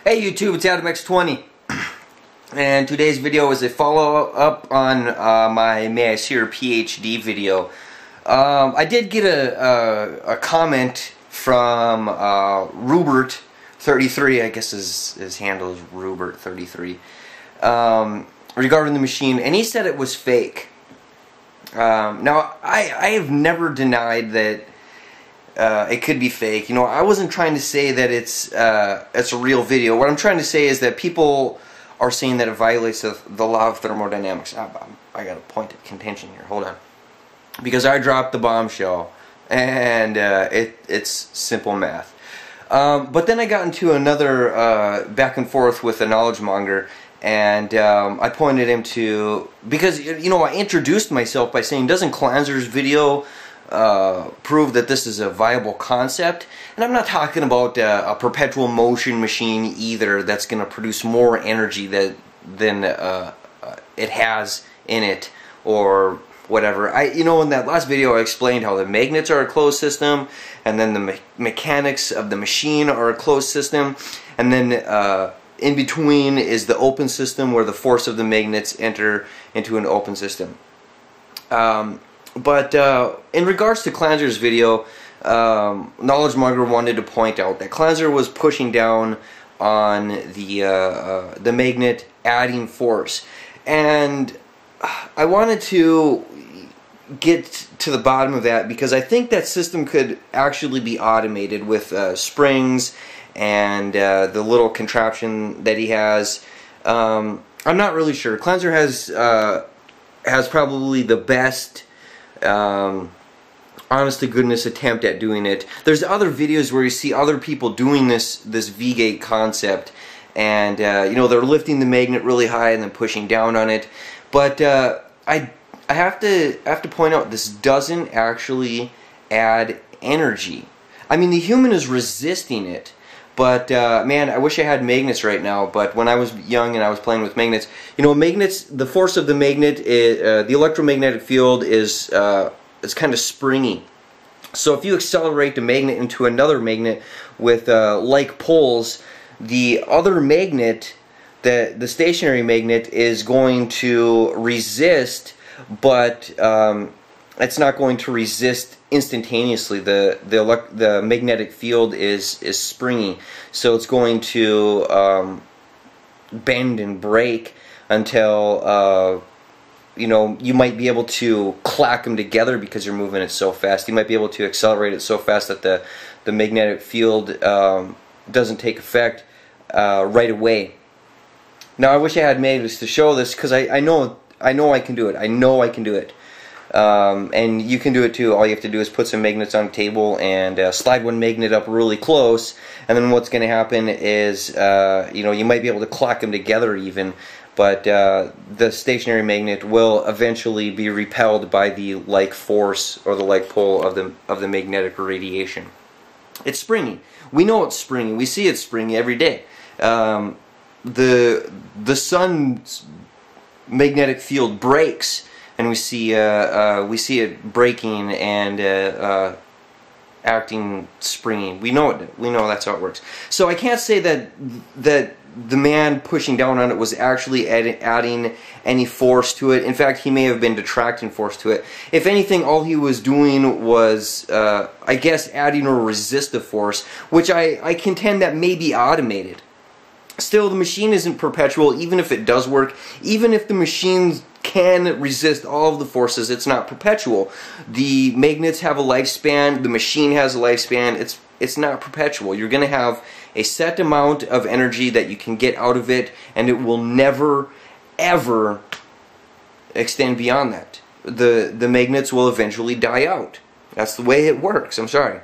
Hey YouTube, it's AdamX20, and today's video is a follow-up on my May I See Your PhD video. I did get a comment from Rubert33, I guess his handle is Rubert33, regarding the machine, and he said it was fake. Now, I have never denied that it could be fake. You know, I wasn't trying to say that it's a real video. What I'm trying to say is that people are saying that it violates the law of thermodynamics. I got a point of contention here. Hold on. Because I dropped the bombshell, and it's simple math. But then I got into another back and forth with a knowledgemonger, and I pointed him to, because, you know, I introduced myself by saying, doesn't CLaNZeR's video prove that this is a viable concept? And I'm not talking about a perpetual motion machine either that's going to produce more energy than it has in it, or whatever. You know, in that last video I explained how the magnets are a closed system, and then the mechanics of the machine are a closed system, and then in between is the open system where the force of the magnets enter into an open system. But in regards to CLaNZeR's video, knowledgemonger wanted to point out that CLaNZeR was pushing down on the magnet, adding force, and I wanted to get to the bottom of that, because I think that system could actually be automated with springs and the little contraption that he has. I'm not really sure. CLaNZeR has probably the best honest to goodness attempt at doing it. There's other videos where you see other people doing this V-gate concept, and you know, they're lifting the magnet really high and then pushing down on it. But I have to point out, this doesn't actually add energy. I mean, the human is resisting it. But, man, I wish I had magnets right now. But when I was young and I was playing with magnets, you know, magnets, the force of the magnet, the electromagnetic field is it's kind of springy. So if you accelerate the magnet into another magnet with like poles, the other magnet, the stationary magnet, is going to resist, but it's not going to resist instantaneously. The magnetic field is springy, so it's going to bend and break until you know, you might be able to clack them together because you're moving it so fast. You might be able to accelerate it so fast that the magnetic field doesn't take effect right away. Now, I wish I had magnets to show this, because I know I can do it. I know I can do it. And you can do it too. All you have to do is put some magnets on a table and slide one magnet up really close, and then what's going to happen is you know, you might be able to clack them together even, but the stationary magnet will eventually be repelled by the like force or the like pole of the magnetic radiation. It's springy. We know it's springy. We see it's springy every day. The sun's magnetic field breaks, and we see it breaking and acting springy. We know it. We know that's how it works. So I can't say that the man pushing down on it was actually adding any force to it. In fact, he may have been detracting force to it. If anything, all he was doing was, I guess, adding a resistive force, which I contend that may be automated. Still, the machine isn't perpetual, even if it does work. Even if the machine can resist all of the forces, it's not perpetual. The magnets have a lifespan, the machine has a lifespan. It's not perpetual. You're going to have a set amount of energy that you can get out of it, and it will never, ever extend beyond that. The magnets will eventually die out. That's the way it works. I'm sorry.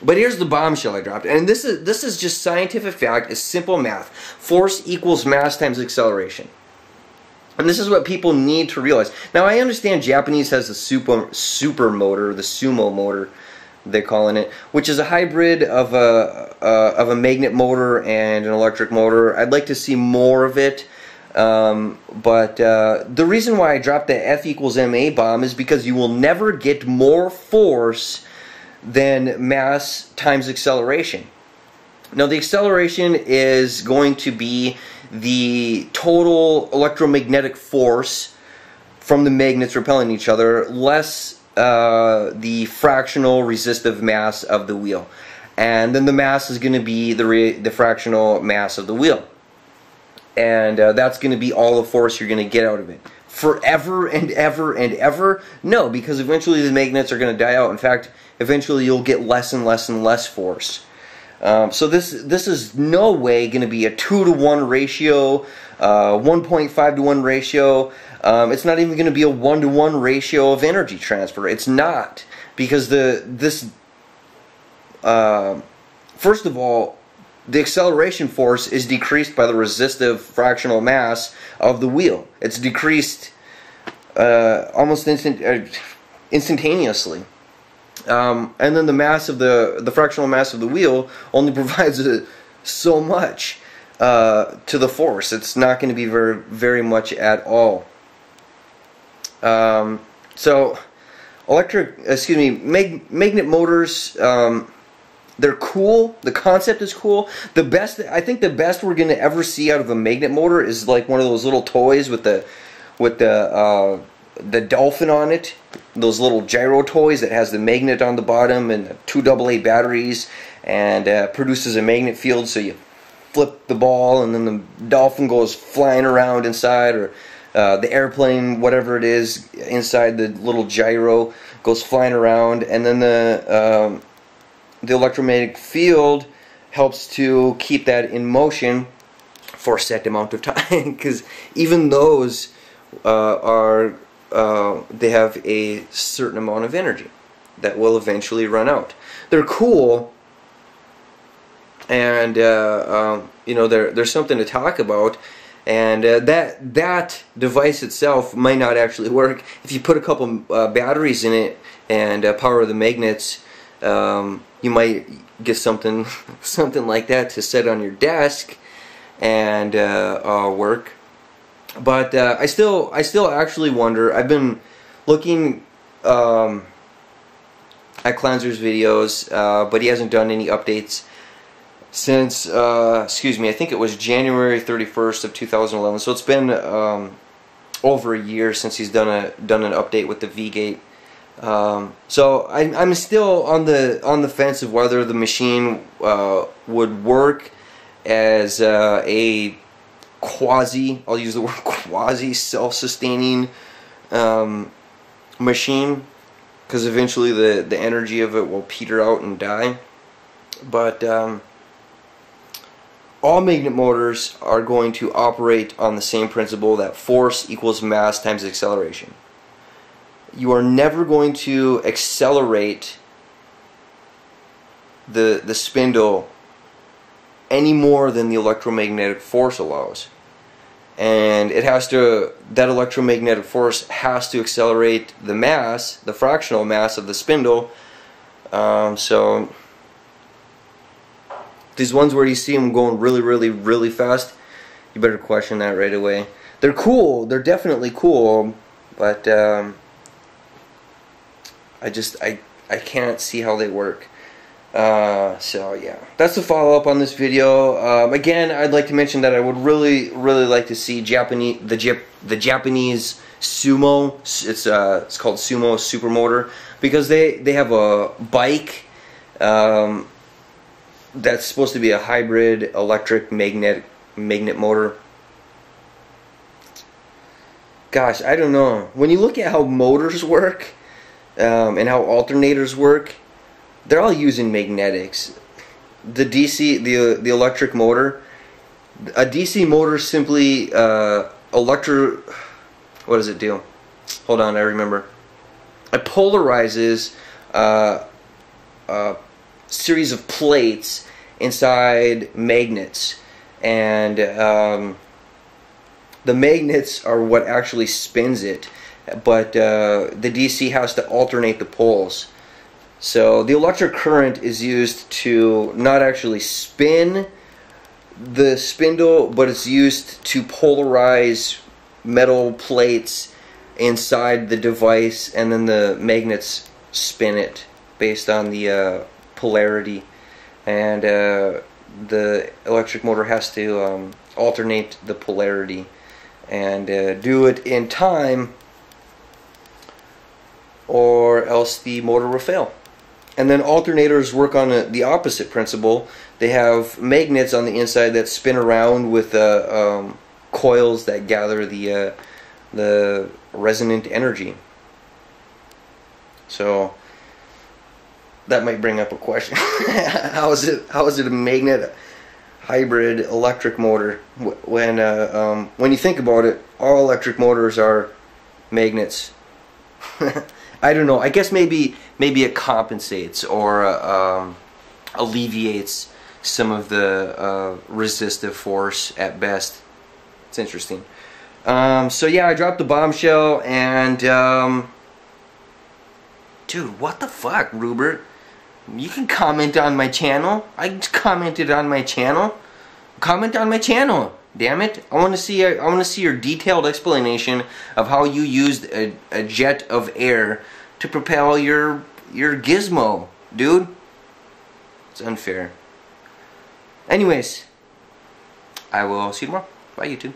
But here's the bombshell I dropped, and this is just scientific fact. It's simple math. Force equals mass times acceleration, and this is what people need to realize. Now, I understand Japanese has the super motor, the sumo motor, they're calling it, which is a hybrid of a magnet motor and an electric motor. I'd like to see more of it. But the reason why I dropped the F equals ma bomb is because you will never get more force than mass times acceleration. Now the acceleration is going to be the total electromagnetic force from the magnets repelling each other, less the fractional resistive mass of the wheel. And then the mass is going to be the fractional mass of the wheel. And that's going to be all the force you're going to get out of it. Forever and ever and ever? No, because eventually the magnets are going to die out. In fact, eventually you'll get less and less and less force. So this is no way going to be a 2-to-1 ratio, 1.5-to-1 ratio. It's not even going to be a 1-to-1 ratio of energy transfer. It's not, because first of all, the acceleration force is decreased by the resistive fractional mass of the wheel. It's decreased almost instantaneously. And then the mass of the fractional mass of the wheel only provides so much to the force. It's not going to be very much at all. So magnet motors, they're cool. The concept is cool. I think the best we're going to ever see out of a magnet motor is like one of those little toys with the dolphin on it. Those little gyro toys that has the magnet on the bottom and 2 AA batteries, and produces a magnet field, so you flip the ball and then the dolphin goes flying around inside, or the airplane, whatever it is, inside the little gyro goes flying around, and then the electromagnetic field helps to keep that in motion for a set amount of time, because even those they have a certain amount of energy that will eventually run out. They're cool, and you know, there's something to talk about, and that device itself might not actually work. If you put a couple batteries in it and power the magnets, you might get something like that to set on your desk and work. But I still actually wonder. I've been looking at CLaNZeR's videos, but he hasn't done any updates since, excuse me, I think it was January 31st of 2011. So it's been over a year since he's done an update with the V-Gate. So I'm still on the fence of whether the machine would work as a quasi, I'll use the word quasi, self-sustaining machine, because eventually the energy of it will peter out and die. But all magnet motors are going to operate on the same principle, that force equals mass times acceleration. You are never going to accelerate the spindle any more than the electromagnetic force allows, and that electromagnetic force has to accelerate the mass, the fractional mass of the spindle. So these ones where you see them going really fast, you better question that right away. They're cool, they're definitely cool, but I can't see how they work. So yeah, that's the follow-up on this video. Again, I'd like to mention that I would really like to see the Japanese Sumo. It's called Sumo Supermotor, because they have a bike that's supposed to be a hybrid electric magnet motor. Gosh, I don't know. When you look at how motors work and how alternators work, they're all using magnetics. The DC, the electric motor, a DC motor simply what does it do? Hold on, I remember. It polarizes a series of plates inside magnets, and the magnets are what actually spins it, but the DC has to alternate the poles. So the electric current is used to not actually spin the spindle, but it's used to polarize metal plates inside the device, and then the magnets spin it based on the polarity, and the electric motor has to alternate the polarity and do it in time, or else the motor will fail. And then alternators work on the opposite principle. They have magnets on the inside that spin around with coils that gather the resonant energy. So that might bring up a question. How is it a magnet hybrid electric motor when you think about it, all electric motors are magnets? I don't know. I guess maybe it compensates or alleviates some of the resistive force at best. It's interesting. So yeah, I dropped the bombshell, and dude, what the fuck, Rupert? You can comment on my channel. I commented on my channel. Comment on my channel. Damn it! I want to see your detailed explanation of how you used a jet of air to propel your gizmo, dude. It's unfair. Anyways, I will see you tomorrow. Bye, YouTube.